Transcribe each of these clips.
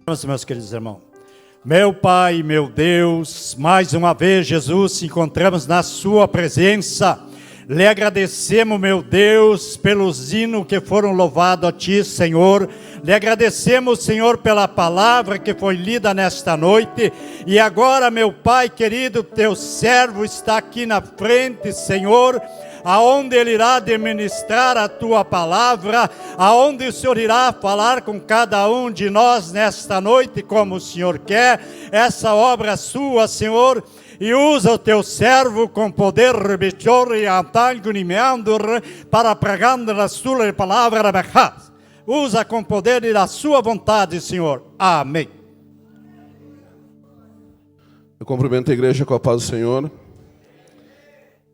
Meus queridos irmãos, meu Pai, meu Deus, mais uma vez, Jesus, nos encontramos na sua presença. Lhe agradecemos, meu Deus, pelos hinos que foram louvados a Ti, Senhor. Lhe agradecemos, Senhor, pela palavra que foi lida nesta noite. E agora, meu Pai querido, Teu servo está aqui na frente, Senhor, aonde Ele irá administrar a Tua palavra, aonde o Senhor irá falar com cada um de nós nesta noite, como o Senhor quer. Essa obra Sua, Senhor, e usa o Teu servo com poder para pregando a Sua palavra. Usa com poder e da Sua vontade, Senhor. Amém. Eu cumprimento a igreja com a paz do Senhor.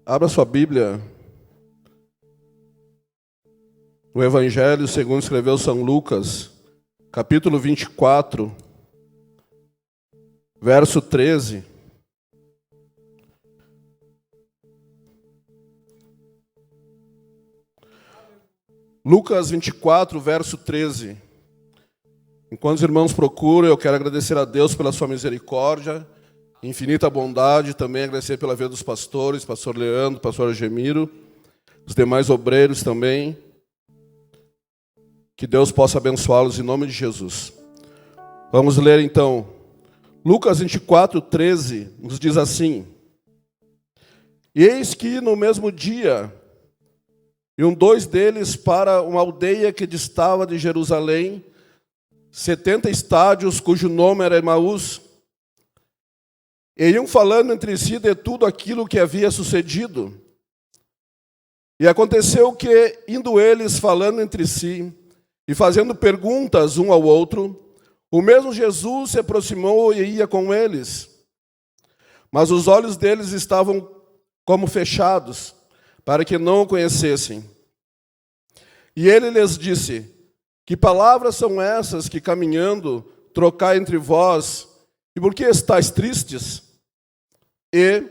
Abra sua Bíblia no Evangelho segundo escreveu São Lucas, capítulo 24, verso 13. Lucas 24, verso 13. Enquanto os irmãos procuram, eu quero agradecer a Deus pela sua misericórdia, infinita bondade, também agradecer pela vida dos pastores, pastor Leandro, pastor Gemiro, os demais obreiros também. Que Deus possa abençoá-los em nome de Jesus. Vamos ler então. Lucas 24, 13, nos diz assim: Eis que no mesmo dia, iam dois deles para uma aldeia que distava de Jerusalém, 70 estádios, cujo nome era Emaús, e iam falando entre si de tudo aquilo que havia sucedido. E aconteceu que, indo eles falando entre si, e fazendo perguntas um ao outro, o mesmo Jesus se aproximou e ia com eles. Mas os olhos deles estavam como fechados, para que não o conhecessem. E ele lhes disse: Que palavras são essas que, caminhando, trocai entre vós, e por que estáis tristes? E,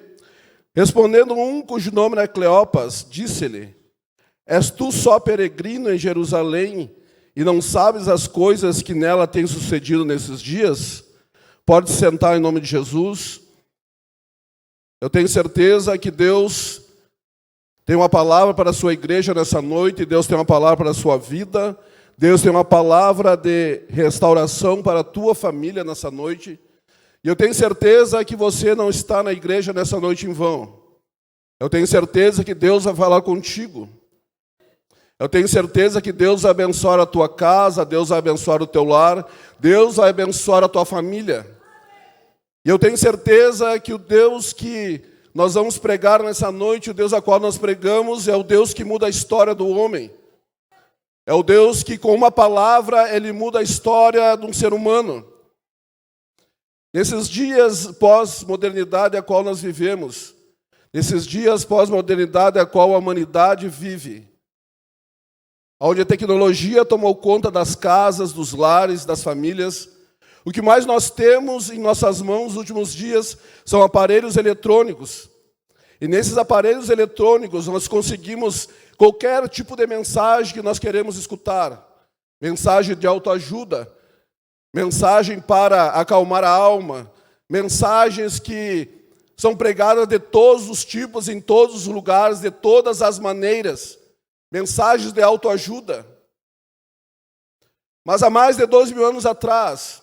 respondendo um cujo nome era Cleopas, disse-lhe: És tu só peregrino em Jerusalém, e não sabes as coisas que nela têm sucedido nesses dias? Pode sentar em nome de Jesus. Eu tenho certeza que Deus tem uma palavra para a sua igreja nessa noite, Deus tem uma palavra para a sua vida, Deus tem uma palavra de restauração para a tua família nessa noite. E eu tenho certeza que você não está na igreja nessa noite em vão. Eu tenho certeza que Deus vai falar contigo. Eu tenho certeza que Deus vai abençoar a tua casa, Deus vai abençoar o teu lar, Deus vai abençoar a tua família. E eu tenho certeza que o Deus que nós vamos pregar nessa noite, o Deus a qual nós pregamos, é o Deus que muda a história do homem. É o Deus que, com uma palavra, Ele muda a história de um ser humano. Nesses dias pós-modernidade a qual nós vivemos, nesses dias pós-modernidade a qual a humanidade vive, onde a tecnologia tomou conta das casas, dos lares, das famílias, o que mais nós temos em nossas mãos nos últimos dias são aparelhos eletrônicos. E nesses aparelhos eletrônicos nós conseguimos qualquer tipo de mensagem que nós queremos escutar. Mensagem de autoajuda, mensagem para acalmar a alma, mensagens que são pregadas de todos os tipos, em todos os lugares, de todas as maneiras. Mensagens de autoajuda. Mas há mais de 12.000 anos atrás,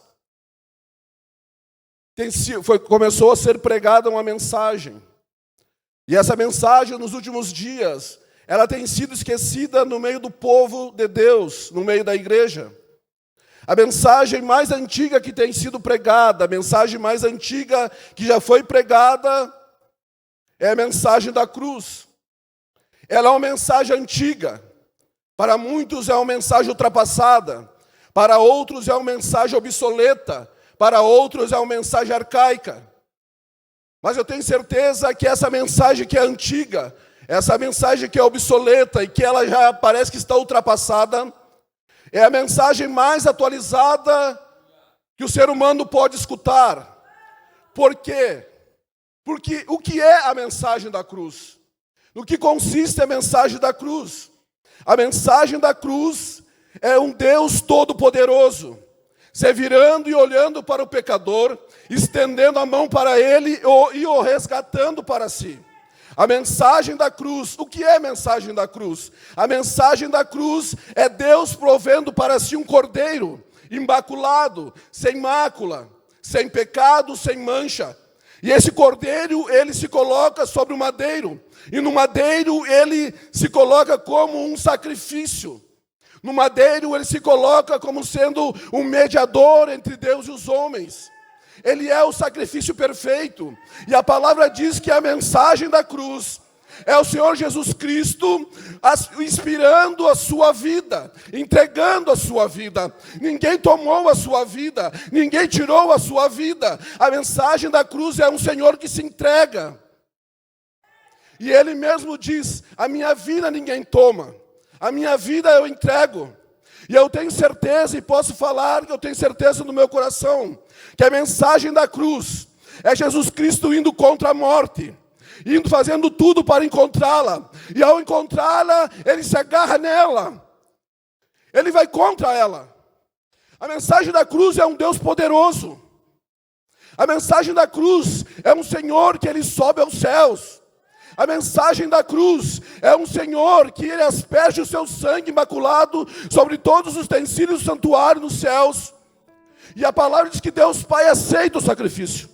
começou a ser pregada uma mensagem. E essa mensagem, nos últimos dias, ela tem sido esquecida no meio do povo de Deus, no meio da igreja. A mensagem mais antiga que tem sido pregada, a mensagem mais antiga que já foi pregada, é a mensagem da cruz. Ela é uma mensagem antiga. Para muitos é uma mensagem ultrapassada. Para outros é uma mensagem obsoleta. Para outros é uma mensagem arcaica. Mas eu tenho certeza que essa mensagem que é antiga, essa mensagem que é obsoleta e que ela já parece que está ultrapassada, é a mensagem mais atualizada que o ser humano pode escutar. Por quê? Porque o que é a mensagem da cruz? No que consiste a mensagem da cruz? A mensagem da cruz é um Deus todo-poderoso, se virando e olhando para o pecador, estendendo a mão para ele e o resgatando para si. A mensagem da cruz, o que é a mensagem da cruz? A mensagem da cruz é Deus provendo para si um cordeiro, imaculado, sem mácula, sem pecado, sem mancha. E esse cordeiro, ele se coloca sobre o madeiro, e no madeiro ele se coloca como um sacrifício. No madeiro ele se coloca como sendo um mediador entre Deus e os homens. Ele é o sacrifício perfeito. E a palavra diz que a mensagem da cruz é o Senhor Jesus Cristo inspirando a sua vida, entregando a sua vida. Ninguém tomou a sua vida, ninguém tirou a sua vida. A mensagem da cruz é um Senhor que se entrega. E Ele mesmo diz: a minha vida ninguém toma, a minha vida eu entrego. E eu tenho certeza, e posso falar que eu tenho certeza no meu coração, que a mensagem da cruz é Jesus Cristo indo contra a morte, indo fazendo tudo para encontrá-la. E ao encontrá-la, ele se agarra nela. Ele vai contra ela. A mensagem da cruz é um Deus poderoso. A mensagem da cruz é um Senhor que ele sobe aos céus. A mensagem da cruz é um Senhor que ele asperge o seu sangue imaculado sobre todos os utensílios do santuário nos céus. E a palavra diz que Deus Pai aceita o sacrifício.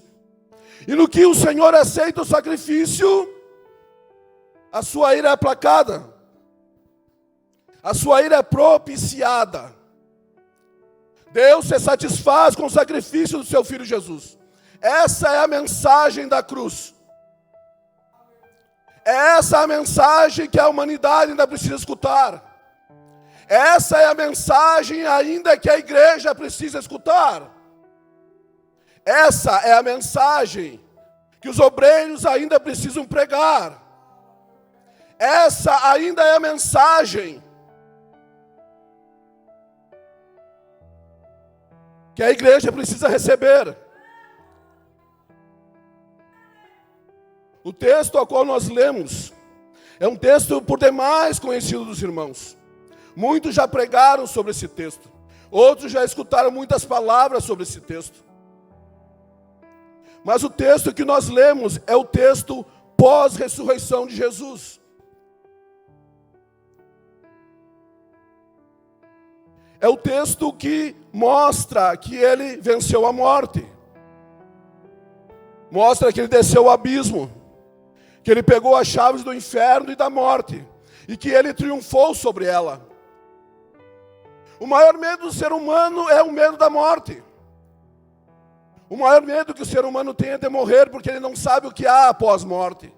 E no que o Senhor aceita o sacrifício, a sua ira é aplacada. A sua ira é propiciada. Deus se satisfaz com o sacrifício do seu Filho Jesus. Essa é a mensagem da cruz. Essa é a mensagem que a humanidade ainda precisa escutar. Essa é a mensagem ainda que a igreja precisa escutar. Essa é a mensagem que os obreiros ainda precisam pregar. Essa ainda é a mensagem que a igreja precisa receber. O texto ao qual nós lemos é um texto por demais conhecido dos irmãos. Muitos já pregaram sobre esse texto. Outros já escutaram muitas palavras sobre esse texto. Mas o texto que nós lemos é o texto pós-ressurreição de Jesus. É o texto que mostra que ele venceu a morte. Mostra que ele desceu o abismo. Que ele pegou as chaves do inferno e da morte. E que ele triunfou sobre ela. O maior medo do ser humano é o medo da morte. O maior medo que o ser humano tem é de morrer, porque ele não sabe o que há após morte.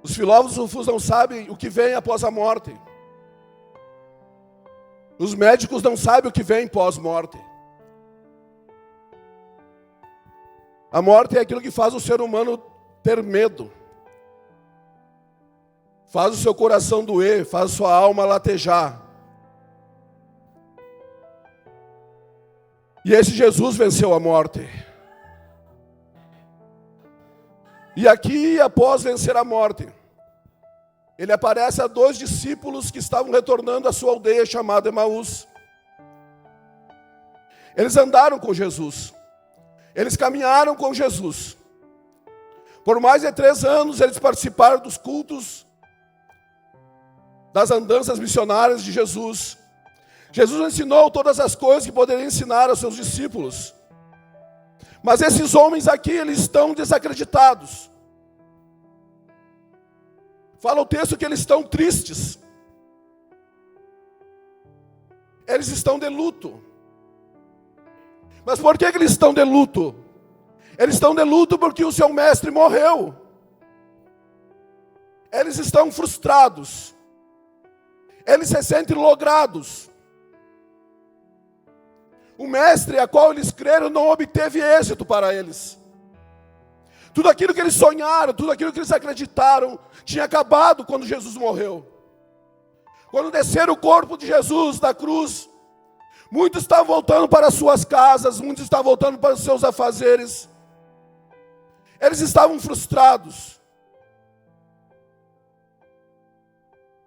Os filósofos não sabem o que vem após a morte. Os médicos não sabem o que vem pós-morte. A morte é aquilo que faz o ser humano ter medo. Faz o seu coração doer, faz a sua alma latejar. E esse Jesus venceu a morte. E aqui, após vencer a morte, ele aparece a 2 discípulos que estavam retornando à sua aldeia chamada Emaús. Eles andaram com Jesus. Eles caminharam com Jesus. Por mais de 3 anos, eles participaram dos cultos, das andanças missionárias de Jesus. Jesus ensinou todas as coisas que poderia ensinar aos seus discípulos. Mas esses homens aqui, eles estão desacreditados. Fala o texto que eles estão tristes. Eles estão de luto. Mas por que eles estão de luto? Eles estão de luto porque o seu mestre morreu. Eles estão frustrados. Eles se sentem logrados. O mestre a qual eles creram não obteve êxito para eles. Tudo aquilo que eles sonharam, tudo aquilo que eles acreditaram, tinha acabado quando Jesus morreu. Quando desceram o corpo de Jesus da cruz, muitos estavam voltando para suas casas, muitos estavam voltando para os seus afazeres. Eles estavam frustrados.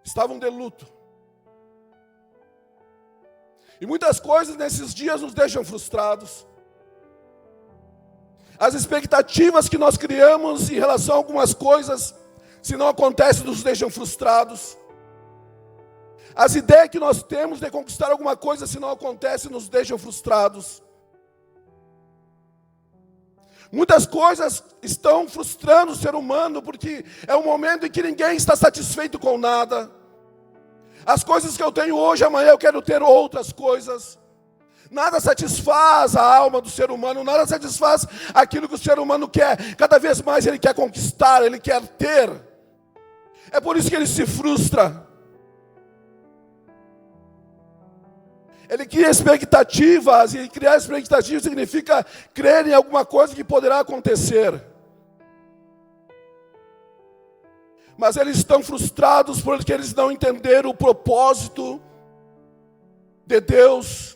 Estavam de luto. E muitas coisas nesses dias nos deixam frustrados. As expectativas que nós criamos em relação a algumas coisas, se não acontece, nos deixam frustrados. As ideias que nós temos de conquistar alguma coisa, se não acontece, nos deixam frustrados. Muitas coisas estão frustrando o ser humano, porque é um momento em que ninguém está satisfeito com nada. As coisas que eu tenho hoje, amanhã eu quero ter outras coisas. Nada satisfaz a alma do ser humano, nada satisfaz aquilo que o ser humano quer. Cada vez mais ele quer conquistar, ele quer ter. É por isso que ele se frustra. Ele cria expectativas, e criar expectativas significa crer em alguma coisa que poderá acontecer. Mas eles estão frustrados porque eles não entenderam o propósito de Deus.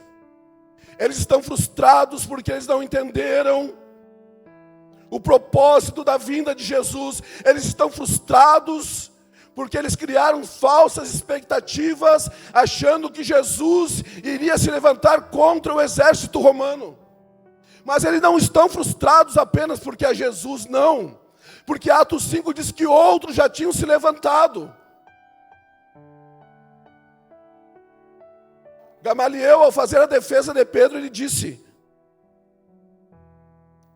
Eles estão frustrados porque eles não entenderam o propósito da vinda de Jesus. Eles estão frustrados porque eles criaram falsas expectativas, achando que Jesus iria se levantar contra o exército romano. Mas eles não estão frustrados apenas porque é Jesus, não. Porque Atos 5 diz que outros já tinham se levantado. Gamaliel, ao fazer a defesa de Pedro, ele disse: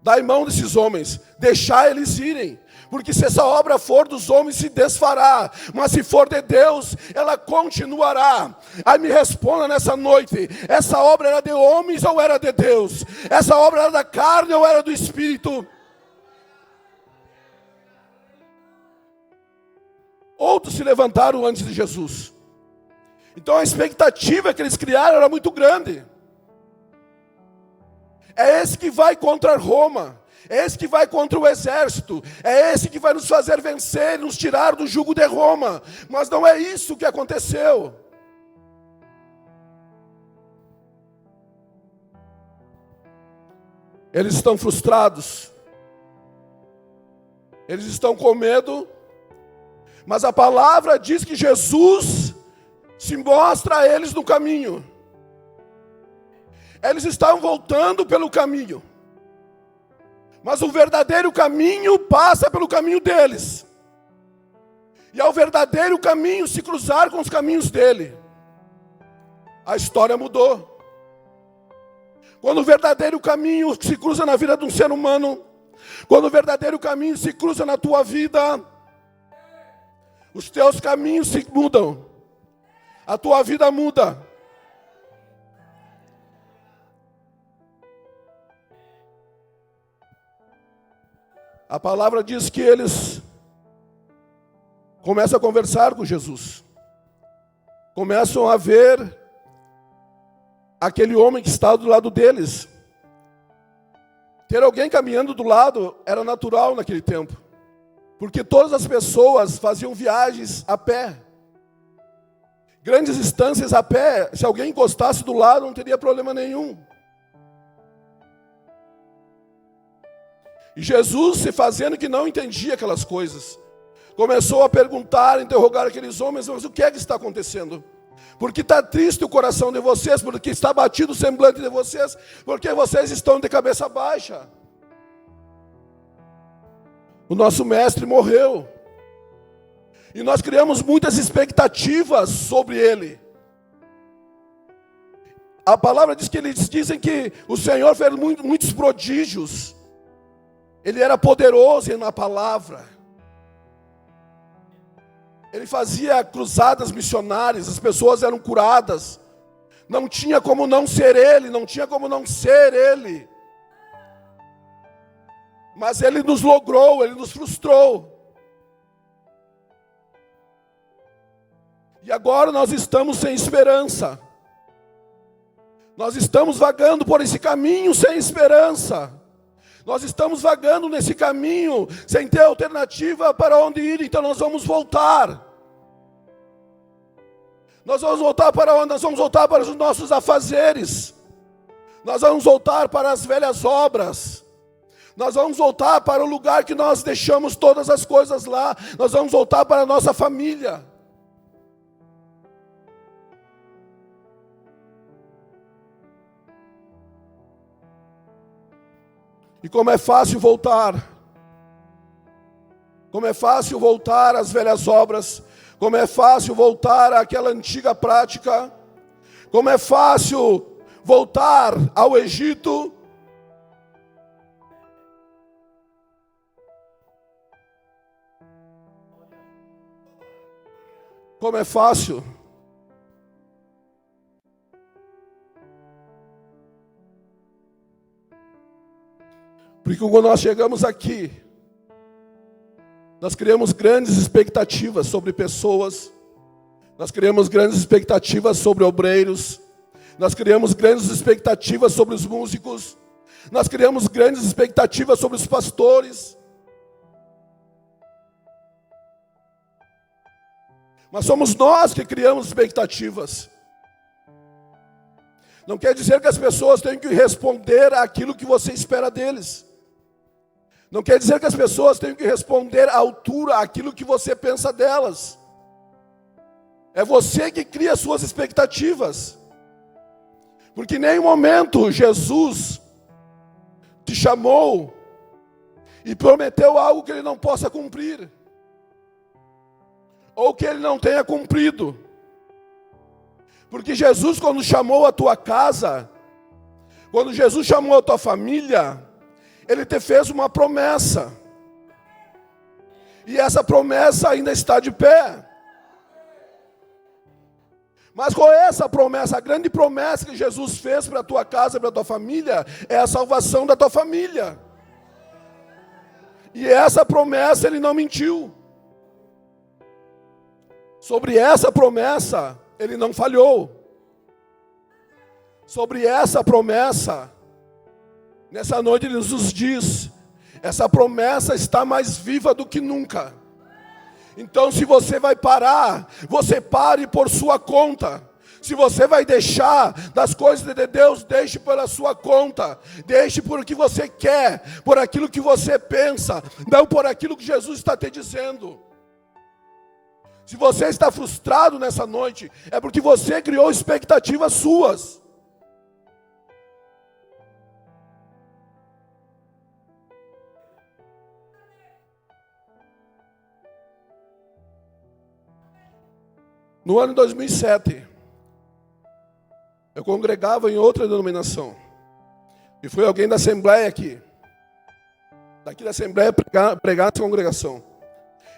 dai mão desses homens, deixai eles irem. Porque se essa obra for dos homens, se desfará. Mas se for de Deus, ela continuará. Aí me responda nessa noite: essa obra era de homens ou era de Deus? Essa obra era da carne ou era do Espírito? Outros se levantaram antes de Jesus. Então a expectativa que eles criaram era muito grande. É esse que vai contra Roma. É esse que vai contra o exército. É esse que vai nos fazer vencer, nos tirar do jugo de Roma. Mas não é isso que aconteceu. Eles estão frustrados. Eles estão com medo. Mas a palavra diz que Jesus se mostra a eles no caminho. Eles estavam voltando pelo caminho. Mas o verdadeiro caminho passa pelo caminho deles. E ao verdadeiro caminho se cruzar com os caminhos dele, a história mudou. Quando o verdadeiro caminho se cruza na vida de um ser humano, quando o verdadeiro caminho se cruza na tua vida, os teus caminhos se mudam. A tua vida muda. A palavra diz que eles começam a conversar com Jesus. Começam a ver aquele homem que está do lado deles. Ter alguém caminhando do lado era natural naquele tempo. Porque todas as pessoas faziam viagens a pé. Grandes distâncias a pé. Se alguém encostasse do lado, não teria problema nenhum. E Jesus, se fazendo que não entendia aquelas coisas, começou a perguntar, interrogar aqueles homens: mas o que é que está acontecendo? Porque está triste o coração de vocês, porque está batido o semblante de vocês, porque vocês estão de cabeça baixa. O nosso mestre morreu. E nós criamos muitas expectativas sobre ele. A palavra diz que eles dizem que o Senhor fez muitos prodígios. Ele era poderoso na palavra. Ele fazia cruzadas missionárias, as pessoas eram curadas. Não tinha como não ser ele, não tinha como não ser ele. Mas ele nos logrou, ele nos frustrou. E agora nós estamos sem esperança. Nós estamos vagando por esse caminho sem esperança. Nós estamos vagando nesse caminho sem ter alternativa para onde ir, então nós vamos voltar. Nós vamos voltar para onde? Nós vamos voltar para os nossos afazeres. Nós vamos voltar para as velhas obras. Nós vamos voltar para o lugar que nós deixamos todas as coisas lá. Nós vamos voltar para a nossa família. E como é fácil voltar. Como é fácil voltar às velhas obras. Como é fácil voltar àquela antiga prática. Como é fácil voltar ao Egito. Como é fácil. Porque quando nós chegamos aqui, nós criamos grandes expectativas sobre pessoas, nós criamos grandes expectativas sobre obreiros, nós criamos grandes expectativas sobre os músicos, nós criamos grandes expectativas sobre os pastores. Mas somos nós que criamos expectativas. Não quer dizer que as pessoas têm que responder àquilo que você espera deles. Não quer dizer que as pessoas têm que responder à altura àquilo que você pensa delas. É você que cria as suas expectativas. Porque em nenhum momento Jesus te chamou e prometeu algo que ele não possa cumprir. Ou que ele não tenha cumprido. Porque Jesus, quando chamou a tua casa, quando Jesus chamou a tua família, ele te fez uma promessa. E essa promessa ainda está de pé. Mas qual é essa promessa? A grande promessa que Jesus fez para a tua casa, para a tua família, é a salvação da tua família. E essa promessa ele não mentiu. Sobre essa promessa, ele não falhou. Sobre essa promessa, nessa noite ele nos diz, essa promessa está mais viva do que nunca. Então se você vai parar, você pare por sua conta. Se você vai deixar das coisas de Deus, deixe pela sua conta. Deixe por o que você quer, por aquilo que você pensa, não por aquilo que Jesus está te dizendo. Se você está frustrado nessa noite, é porque você criou expectativas suas. No ano de 2007, eu congregava em outra denominação. E foi alguém da Assembleia aqui, daqui da Assembleia, pregar nessa congregação.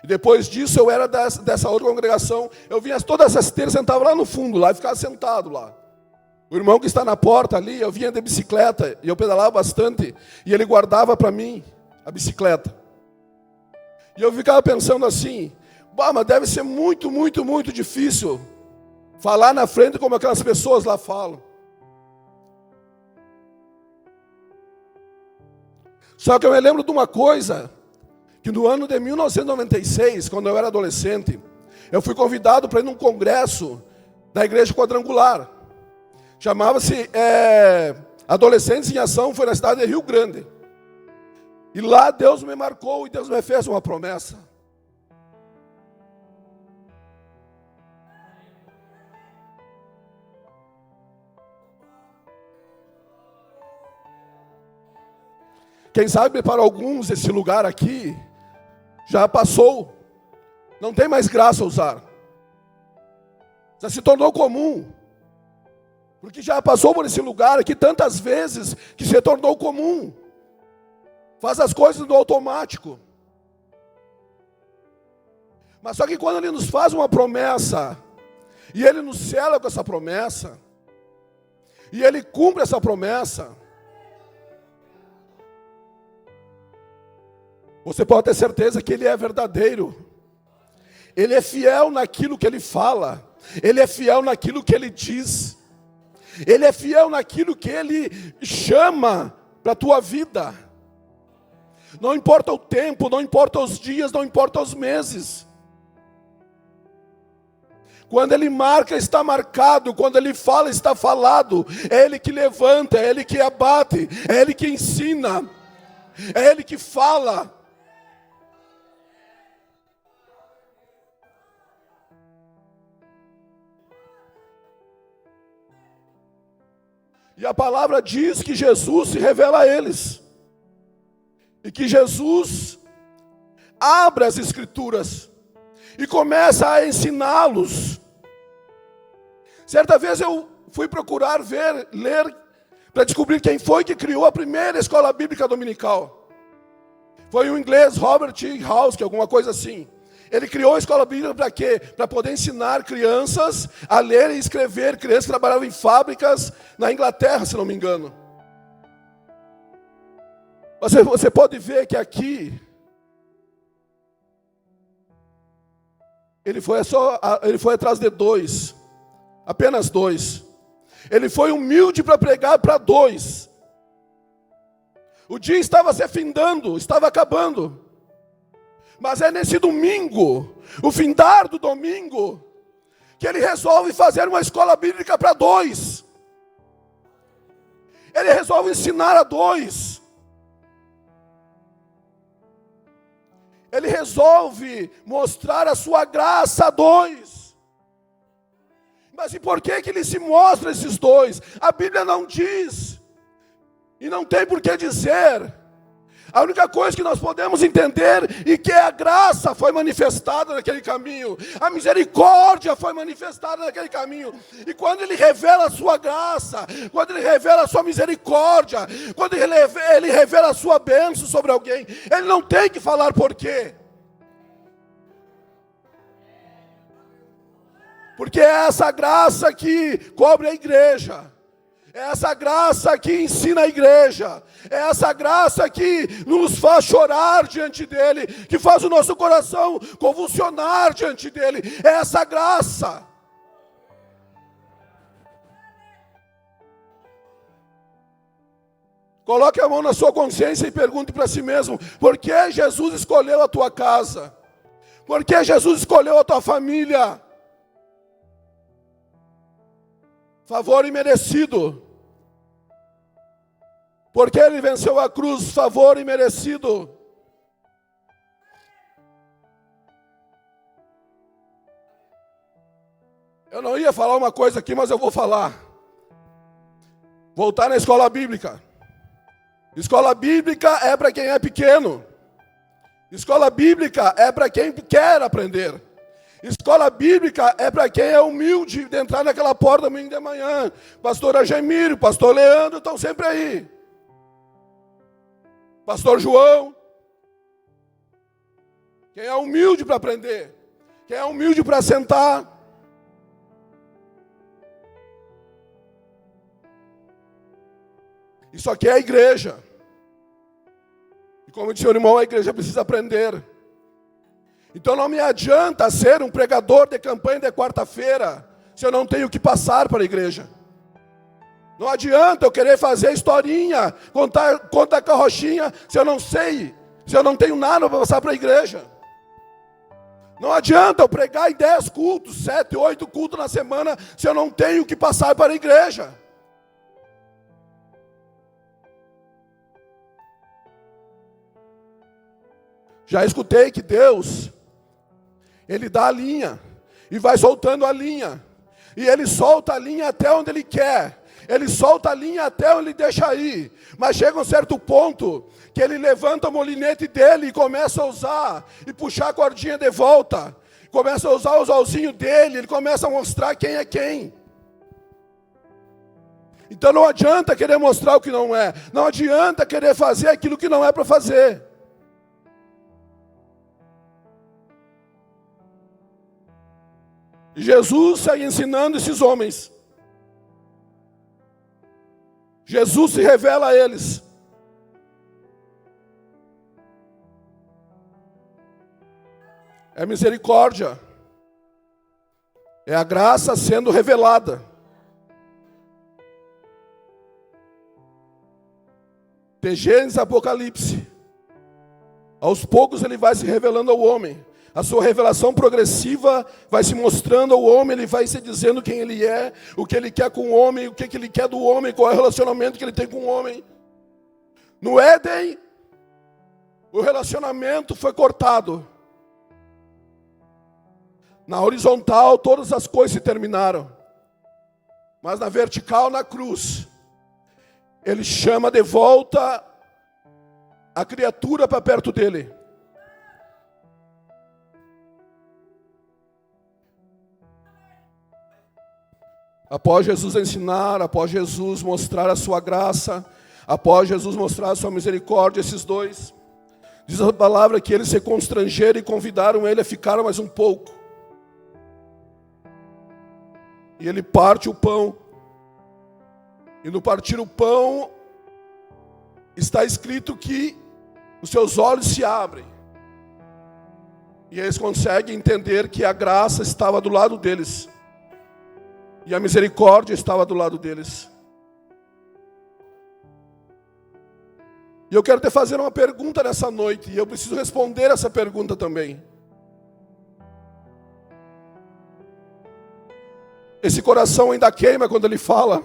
E depois disso eu era dessa outra congregação. Eu vinha todas as terças, sentava lá no fundo, lá e ficava sentado lá. O irmão que está na porta ali, eu vinha de bicicleta, e eu pedalava bastante, e ele guardava para mim a bicicleta. E eu ficava pensando assim, mas deve ser muito, muito, muito difícil falar na frente como aquelas pessoas lá falam. Só que eu me lembro de uma coisa, que no ano de 1996, quando eu era adolescente, eu fui convidado para ir num congresso da Igreja Quadrangular. Chamava-se Adolescentes em Ação, foi na cidade de Rio Grande. E lá Deus me marcou e Deus me fez uma promessa. Quem sabe para alguns esse lugar aqui já passou, não tem mais graça usar, já se tornou comum, porque já passou por esse lugar aqui tantas vezes que se tornou comum, faz as coisas no automático. Mas só que quando ele nos faz uma promessa, e ele nos sela com essa promessa, e ele cumpre essa promessa, você pode ter certeza que ele é verdadeiro. Ele é fiel naquilo que ele fala. Ele é fiel naquilo que ele diz. Ele é fiel naquilo que ele chama para a tua vida. Não importa o tempo, não importa os dias, não importa os meses. Quando ele marca, está marcado. Quando ele fala, está falado. É ele que levanta, é ele que abate, é ele que ensina, é ele que fala. E a palavra diz que Jesus se revela a eles. E que Jesus abre as Escrituras e começa a ensiná-los. Certa vez eu fui procurar ler, para descobrir quem foi que criou a primeira escola bíblica dominical. Foi o inglês Robert Hauske, alguma coisa assim. Ele criou a escola bíblica para quê? Para poder ensinar crianças a ler e escrever. Crianças que trabalhavam em fábricas na Inglaterra, se não me engano. Você pode ver que aqui ele foi atrás de 2, apenas 2. Ele foi humilde para pregar para 2. O dia estava se findando, estava acabando. Mas é nesse domingo, o findar do domingo, que ele resolve fazer uma escola bíblica para 2. Ele resolve ensinar a 2. Ele resolve mostrar a sua graça a 2. Mas e por que ele se mostra esses 2? A Bíblia não diz. E não tem por que dizer. A única coisa que nós podemos entender é que a graça foi manifestada naquele caminho. A misericórdia foi manifestada naquele caminho. E quando ele revela a sua graça, quando ele revela a sua misericórdia, quando ele revela a sua bênção sobre alguém, ele não tem que falar por quê. Porque é essa graça que cobre a igreja. É essa graça que ensina a igreja. É essa graça que nos faz chorar diante dele, que faz o nosso coração convulsionar diante dele. É essa graça. Coloque a mão na sua consciência e pergunte para si mesmo: por que Jesus escolheu a tua casa? Por que Jesus escolheu a tua família? Favor imerecido. Porque ele venceu a cruz, favor imerecido. Eu não ia falar uma coisa aqui, mas eu vou falar. Voltar na escola bíblica. Escola bíblica é para quem é pequeno. Escola bíblica é para quem quer aprender. Escola bíblica é para quem é humilde de entrar naquela porta domingo de manhã. Pastor Agemiro, pastor Leandro estão sempre aí. Pastor João. Quem é humilde para aprender. Quem é humilde para sentar. Isso aqui é a igreja. E como disse o irmão, a igreja precisa aprender. Então não me adianta ser um pregador de campanha de quarta-feira se eu não tenho que passar para a igreja. Não adianta eu querer fazer historinha, contar carrochinha, se eu não sei, se eu não tenho nada para passar para a igreja. Não adianta eu pregar em 10 cultos, 7, 8 cultos na semana, se eu não tenho que passar para a igreja. Já escutei que Deus, Ele dá a linha, e vai soltando a linha, e Ele solta a linha até onde Ele quer, Ele solta a linha até onde Ele deixa ir, mas chega um certo ponto, que Ele levanta o molinete dele e começa a usar, e puxar a cordinha de volta, começa a usar o anzolzinho dele, Ele começa a mostrar quem é quem. Então não adianta querer mostrar o que não é, não adianta querer fazer aquilo que não é para fazer. Jesus segue ensinando esses homens. Jesus se revela a eles. É misericórdia. É a graça sendo revelada. De Gênesis a Apocalipse. Aos poucos ele vai se revelando ao homem. A sua revelação progressiva vai se mostrando ao homem, ele vai se dizendo quem ele é, o que ele quer com o homem, o que ele quer do homem, qual é o relacionamento que ele tem com o homem. No Éden, o relacionamento foi cortado. Na horizontal, todas as coisas se terminaram. Mas na vertical, na cruz, ele chama de volta a criatura para perto dele. Após Jesus ensinar, após Jesus mostrar a sua graça, após Jesus mostrar a sua misericórdia, esses dois, diz a palavra que eles se constrangeram e convidaram ele a ficar mais um pouco. E ele parte o pão. E no partir o pão, está escrito que os seus olhos se abrem. E eles conseguem entender que a graça estava do lado deles. E a misericórdia estava do lado deles. E eu quero te fazer uma pergunta nessa noite. E eu preciso responder essa pergunta também. Esse coração ainda queima quando ele fala.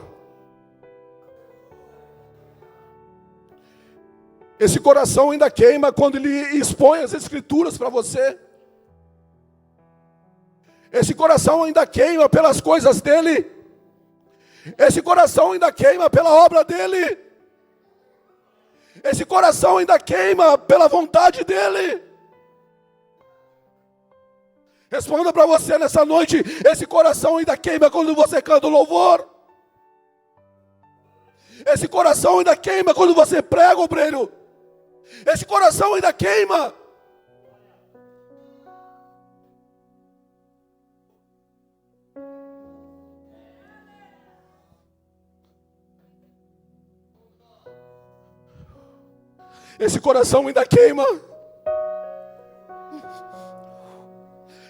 Esse coração ainda queima quando ele expõe as escrituras para você. Esse coração ainda queima pelas coisas dele. Esse coração ainda queima pela obra dele. Esse coração ainda queima pela vontade dele. Responda para você nessa noite: esse coração ainda queima quando você canta o louvor? Esse coração ainda queima quando você prega, obreiro? Esse coração ainda queima? Esse coração ainda queima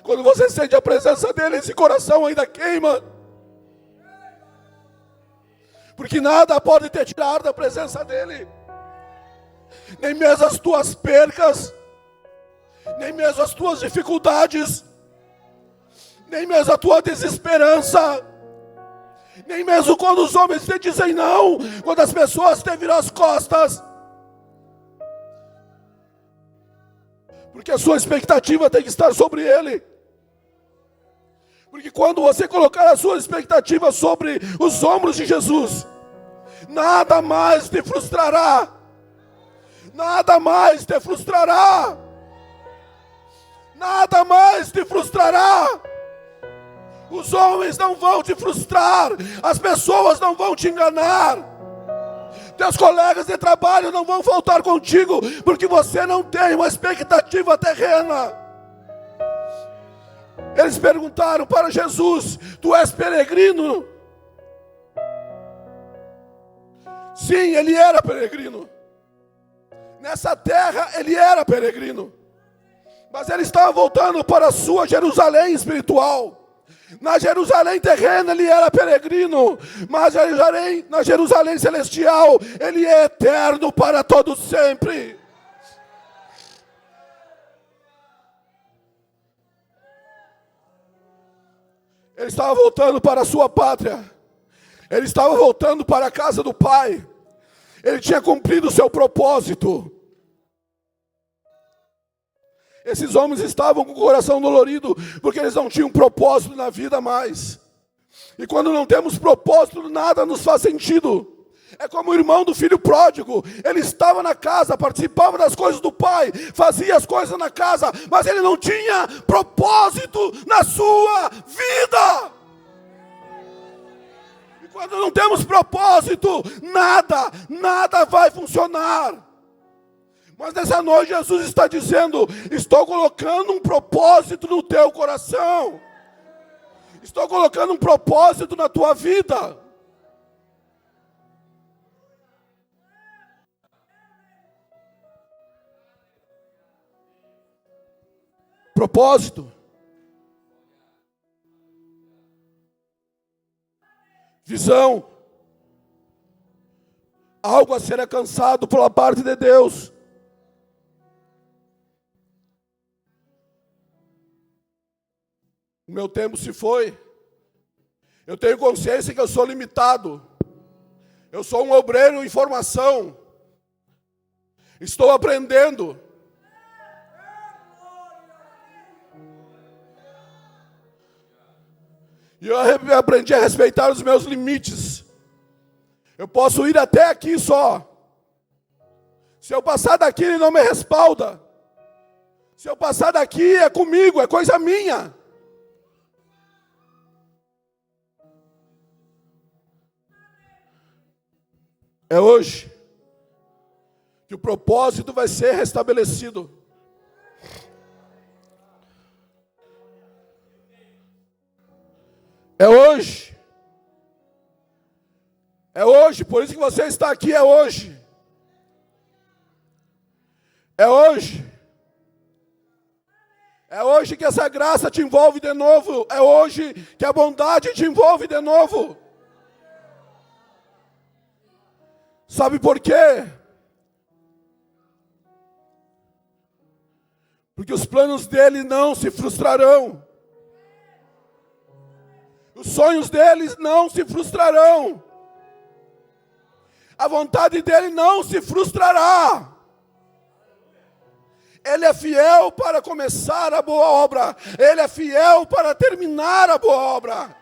quando você sente a presença dele. Esse coração ainda queima, porque nada pode te tirar da presença dele, nem mesmo as tuas percas, nem mesmo as tuas dificuldades, nem mesmo a tua desesperança, nem mesmo quando os homens te dizem não, quando as pessoas te viram as costas. Porque a sua expectativa tem que estar sobre ele. Porque quando você colocar a sua expectativa sobre os ombros de Jesus, nada mais te frustrará. Nada mais te frustrará. Nada mais te frustrará. Os homens não vão te frustrar. As pessoas não vão te enganar. Teus colegas de trabalho não vão faltar contigo, porque você não tem uma expectativa terrena. Eles perguntaram para Jesus: tu és peregrino? Sim, ele era peregrino. Nessa terra ele era peregrino. Mas ele estava voltando para a sua Jerusalém espiritual. Na Jerusalém terrena ele era peregrino, mas na Jerusalém celestial ele é eterno para todo sempre. Ele estava voltando para a sua pátria. Ele estava voltando para a casa do Pai. Ele tinha cumprido o seu propósito. Esses homens estavam com o coração dolorido, porque eles não tinham propósito na vida mais. E quando não temos propósito, nada nos faz sentido. É como o irmão do filho pródigo. Ele estava na casa, participava das coisas do pai, fazia as coisas na casa, mas ele não tinha propósito na sua vida. E quando não temos propósito, nada vai funcionar. Mas nessa noite Jesus está dizendo: estou colocando um propósito no teu coração. Estou colocando um propósito na tua vida. Propósito. Visão. Algo a ser alcançado pela parte de Deus. O meu tempo se foi. Eu tenho consciência que eu sou limitado. Eu sou um obreiro em formação. Estou aprendendo. E eu aprendi a respeitar os meus limites. Eu posso ir até aqui só. Se eu passar daqui, ele não me respalda. Se eu passar daqui, é comigo, é coisa minha. É hoje que o propósito vai ser restabelecido. É hoje. É hoje, por isso que você está aqui, é hoje. É hoje. É hoje que essa graça te envolve de novo. É hoje que a bondade te envolve de novo. Sabe por quê? Porque os planos dele não se frustrarão. Os sonhos deles não se frustrarão. A vontade dele não se frustrará. Ele é fiel para começar a boa obra. Ele é fiel para terminar a boa obra.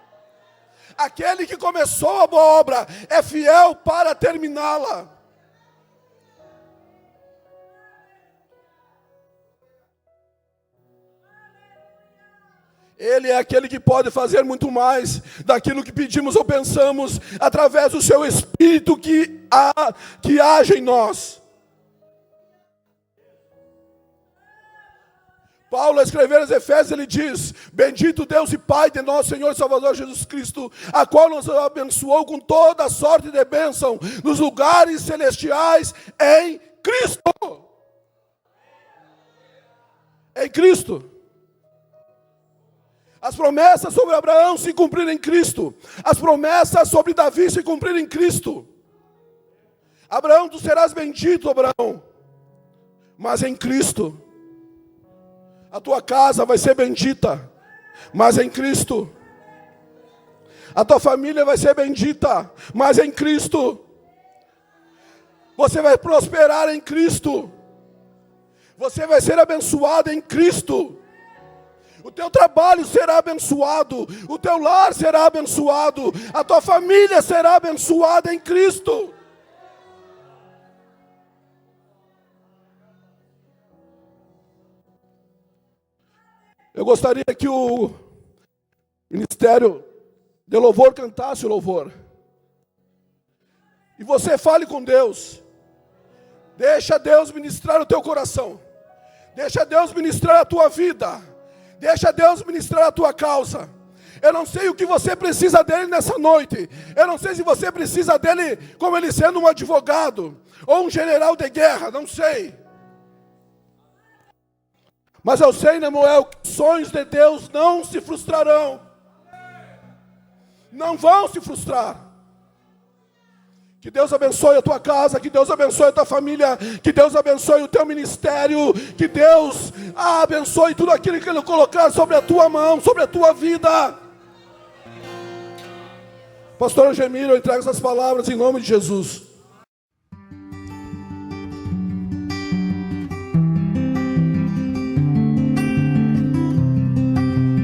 Aquele que começou a boa obra é fiel para terminá-la. Ele é aquele que pode fazer muito mais daquilo que pedimos ou pensamos, através do seu Espírito que age em nós. Paulo, ao escrever aos Efésios, ele diz: bendito Deus e Pai de nosso Senhor e Salvador Jesus Cristo, a qual nos abençoou com toda sorte de bênção nos lugares celestiais em Cristo. Em Cristo. As promessas sobre Abraão se cumpriram em Cristo. As promessas sobre Davi se cumpriram em Cristo. Abraão, tu serás bendito, Abraão, mas em Cristo. A tua casa vai ser bendita, mas em Cristo. A tua família vai ser bendita, mas em Cristo. Você vai prosperar em Cristo. Você vai ser abençoado em Cristo. O teu trabalho será abençoado. O teu lar será abençoado. A tua família será abençoada em Cristo. Eu gostaria que o ministério de louvor cantasse o louvor. E você fale com Deus. Deixa Deus ministrar o teu coração. Deixa Deus ministrar a tua vida. Deixa Deus ministrar a tua causa. Eu não sei o que você precisa dele nessa noite. Eu não sei se você precisa dele como ele sendo um advogado ou um general de guerra, não sei. Mas eu sei, Nemuel, que os sonhos de Deus não se frustrarão. Não vão se frustrar. Que Deus abençoe a tua casa, que Deus abençoe a tua família, que Deus abençoe o teu ministério, que Deus abençoe tudo aquilo que Ele colocar sobre a tua mão, sobre a tua vida. Pastor Angemiro, eu entrego essas palavras em nome de Jesus.